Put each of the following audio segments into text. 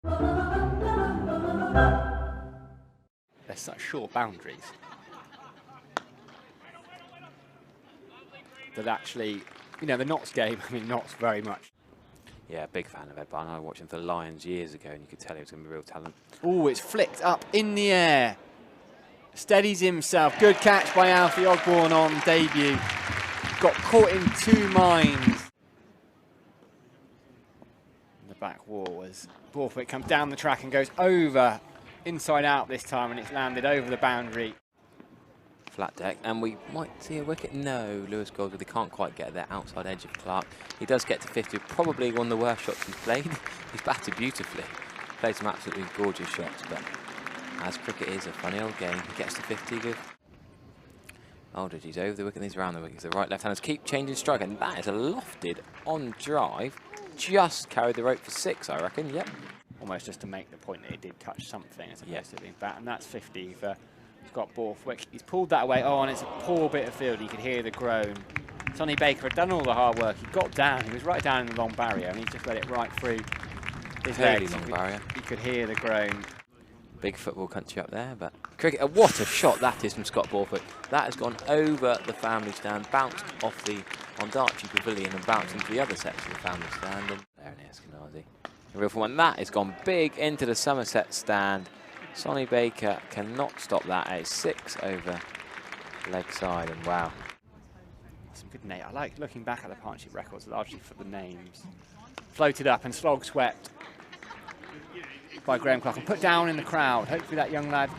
They're such short boundaries that actually, you know, the Notts game, I mean, Notts very much. Yeah, big fan of Ed Barn. I watched him for the Lions years ago, and you could tell he was going to be real talent. Oh, it's flicked up in the air. Steadies himself. Good catch by Alfie Ogborn on debut. Got caught in two minds. The back wall as Borthwick comes down the track and goes over, inside out this time, and it's landed over the boundary. Flat deck, and we might see a wicket. No, Lewis Goldsworthy can't quite get there outside edge of Clark. He does get to 50, probably one of the worst shots he's played. He's batted beautifully, played some absolutely gorgeous shots, but as cricket is a funny old game, he gets to 50 with Aldridge. He's over the wicket and he's around the wicket. The right left-handers keep changing strike, and that is a lofted on drive. Just carried the rope for 6, I reckon. Yep. Almost just to make the point that he did touch something as opposed to being bat, and that's 50 for Scott Borthwick. He's pulled that away. Oh, and it's a poor bit of field. You could hear the groan. Sonny Baker had done all the hard work. He got down. He was right down in the long barrier, and he just let it right through his legs. Long barrier. You could hear the groan. Big football country up there, but cricket. What a shot that is from Scott Borthwick. That has gone over the family stand, bounced off the Ondarchi Pavilion, and bounced into the other section of the family stand. And there it is, Eskenazi. A real one. That has gone big into the Somerset stand. Sonny Baker cannot stop that. It's 6 over leg side, and wow. Some good name. I like looking back at the partnership records largely for the names. Floated up and slog swept by Graham Clark and put down in the crowd. Hopefully that young lad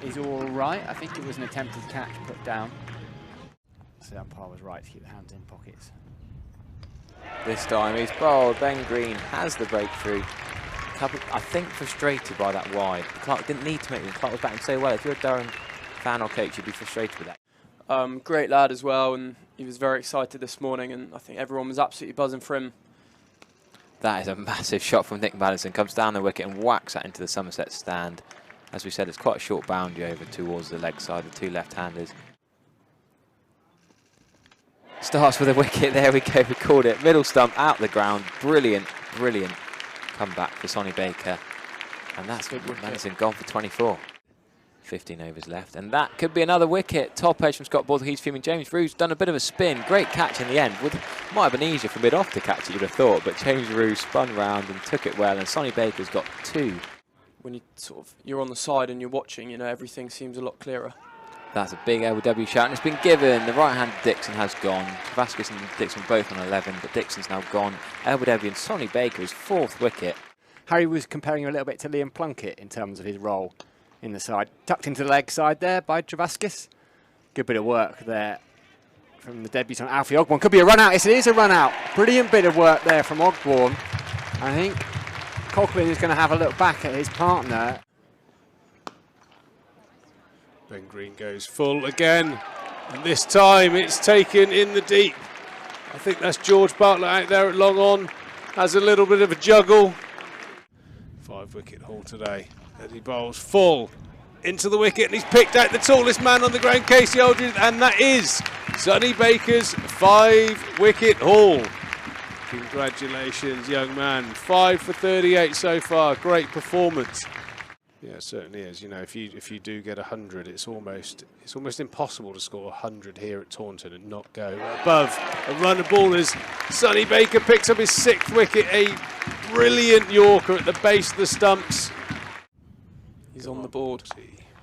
is all right. I think it was an attempted catch put down. So the umpire was right to keep the hands in pockets. This time he's bowled. Ben Green has the breakthrough. I think frustrated by that wide. Clark didn't need to make it. Clark was batting so well. If you're a Durham fan or coach, you'd be frustrated with that. Great lad as well, and he was very excited this morning, and I think everyone was absolutely buzzing for him. That is a massive shot from Nick Madison. Comes down the wicket and whacks that into the Somerset stand. As we said, it's quite a short boundary over towards the leg side, the two left-handers. Starts with a wicket. There we go. We called it. Middle stump out the ground. Brilliant, brilliant comeback for Sonny Baker. And that's good. Madison gone for 24. 15 overs left, and that could be another wicket. Top edge from Scott Borthwick. He's fuming. James Rue's done a bit of a spin. Great catch in the end. Might have been easier for mid-off to catch it, you'd have thought, but James Rue spun round and took it well, and Sonny Baker's got 2. When you're on the side and you're watching, you know, everything seems a lot clearer. That's a big LBW shout, and it's been given. The right-handed Dixon has gone. Travaskis and Dixon both on 11, but Dixon's now gone. LBW and Sonny Baker is 4th wicket. Harry was comparing a little bit to Liam Plunkett in terms of his role in the side. Tucked into the leg side there by Travaskis. Good bit of work there from the debutant Alfie Ogborn. Could be a run out. Yes, it is a run out. Brilliant bit of work there from Ogborn. I think Coughlin is going to have a look back at his partner. Ben Green goes full again, and this time it's taken in the deep. I think that's George Bartlett out there at long on. Has a little bit of a juggle. 5-wicket haul today. As he bowls full into the wicket, and he's picked out the tallest man on the ground, Casey Aldridge, and that is Sonny Baker's 5-wicket haul. Congratulations, young man. 5 for 38 so far. Great performance. Yeah, it certainly is. You know, if you do get 100, it's almost impossible to score 100 here at Taunton and not go above a run of ball as Sonny Baker picks up his 6th wicket. A brilliant Yorker at the base of the stumps. He's on the board.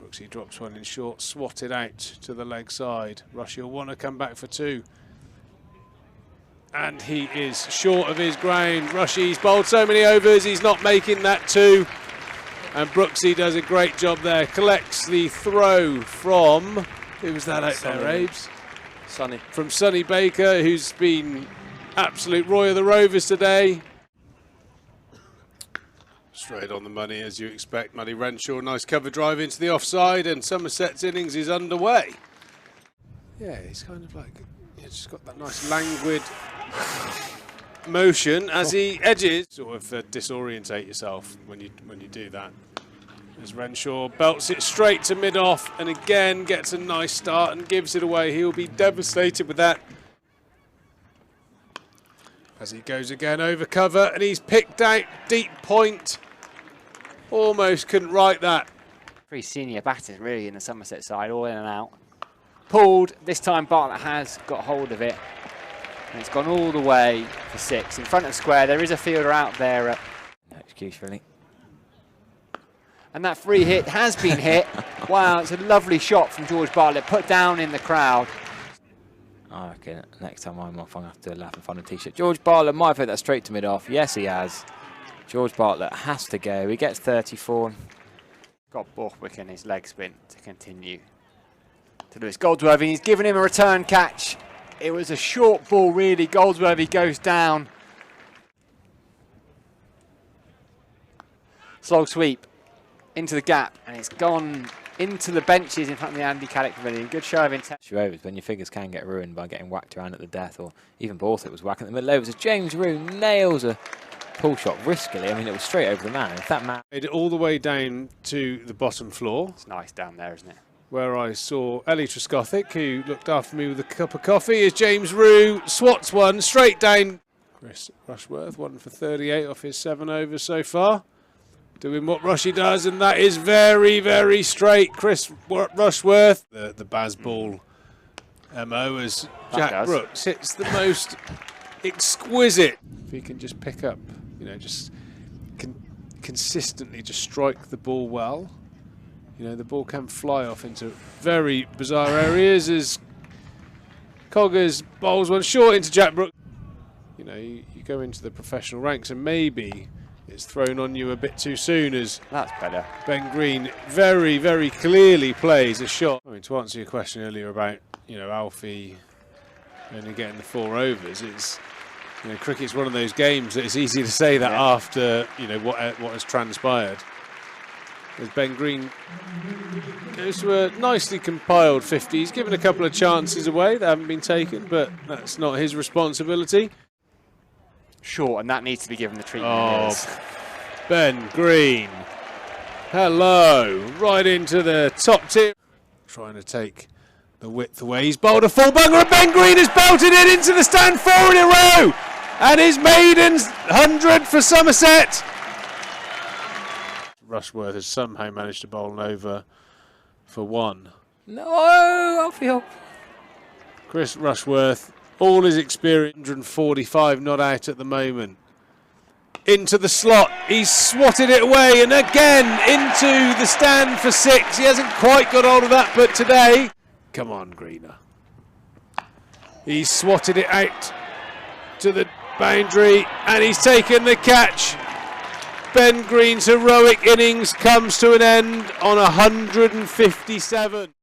Brooksy drops one in short, swatted out to the leg side. Rushy will want to come back for 2. And he is short of his ground. Rushy's bowled so many overs, he's not making that 2. And Brooksy does a great job there. Collects the throw from, who was that out there, Abes? Sonny. From Sonny Baker, who's been absolute Roy of the Rovers today. Straight on the money, as you expect. Muddy Renshaw, nice cover drive into the offside, and Somerset's innings is underway. Yeah, he's kind of like, he's just got that nice languid motion as he edges. Sort of disorientate yourself when you do that. As Renshaw belts it straight to mid-off and again gets a nice start and gives it away. He'll be devastated with that. As he goes again over cover, and he's picked out deep point. Almost couldn't write that. 3 senior batters really in the Somerset side, all in and out. Pulled, this time Bartlett has got hold of it. And it's gone all the way for 6. In front of square, there is a fielder out there. No excuse, really. And that free hit has been hit. Wow, it's a lovely shot from George Bartlett, put down in the crowd. I reckon next time I'm off, I'm going to have to do a lap and find a t-shirt. George Bartlett might have hit that straight to mid-off. Yes, he has. George Bartlett has to go. He gets 34. Got Borthwick in his leg spin to continue to Lewis Goldsworthy. He's given him a return catch. It was a short ball, really. Goldsworthy goes down. Slog sweep into the gap, and it's gone into the benches in front of the Andy Caddick Pavilion. Good show of intent. Overs when your figures can get ruined by getting whacked around at the death, or even Borthwick was whacking at the middle overs. As James Rue nails a pull shot riskily. I mean, it was straight over the man. If that man Made it all the way down to the bottom floor, It's nice down there, isn't it? where I saw Ellie Truscothick, who looked after me with a cup of coffee, as James Rue swats one straight down. Chris Rushworth, 1 for 38 off his 7 overs so far. Doing what Rushy does, and that is very, very straight. Chris Rushworth, the Baz Ball MO, as Jack Brooks hits the most exquisite. If he can just pick up, you know, just consistently just strike the ball well. You know, the ball can fly off into very bizarre areas as Coggers bowls one short into Jack Brooks. You know, you go into the professional ranks and maybe it's thrown on you a bit too soon, as That's better. Ben Green very, very clearly plays a shot. I mean, to answer your question earlier about, you know, Alfie only getting the 4 overs, it's, you know, cricket's one of those games that it's easy to say that after, you know, what has transpired. As Ben Green goes to a nicely compiled 50. He's given a couple of chances away that haven't been taken, but that's not his responsibility. Short, and that needs to be given the treatment it is. Ben Green. Hello. Right into the top tip. Trying to take the width away. He's bowled a full bunger, and Ben Green has belted it into the stand 4 in a row. And his maiden 100 for Somerset. Rushworth has somehow managed to bowl an over for 1. no, Alfie. Chris Rushworth, all his experience, 145 not out at the moment. Into the slot, he's swatted it away, and again into the stand for 6. He hasn't quite got hold of that, but today, come on, Greener. He's swatted it out to the boundary, and he's taken the catch. Ben Green's heroic innings comes to an end on 157.